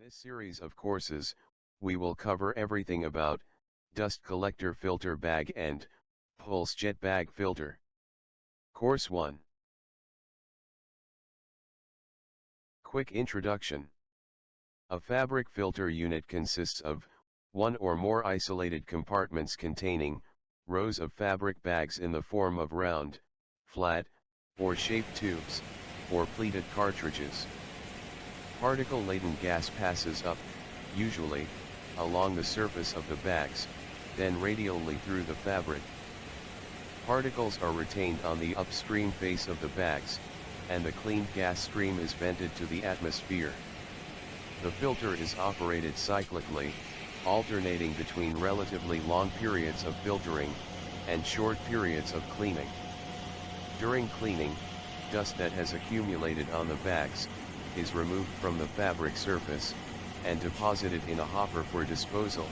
this series of courses, we will cover everything about dust collector filter bag and pulse jet bag filter. Course 1. Quick introduction. A fabric filter unit consists of one or more isolated compartments containing rows of fabric bags in the form of round, flat, or shaped tubes, or pleated cartridges. Particle-laden gas passes up, usually, along the surface of the bags, then radially through the fabric. Particles are retained on the upstream face of the bags, and the cleaned gas stream is vented to the atmosphere. The filter is operated cyclically, alternating between relatively long periods of filtering and short periods of cleaning. During cleaning, dust that has accumulated on the bags is removed from the fabric surface and deposited in a hopper for disposal.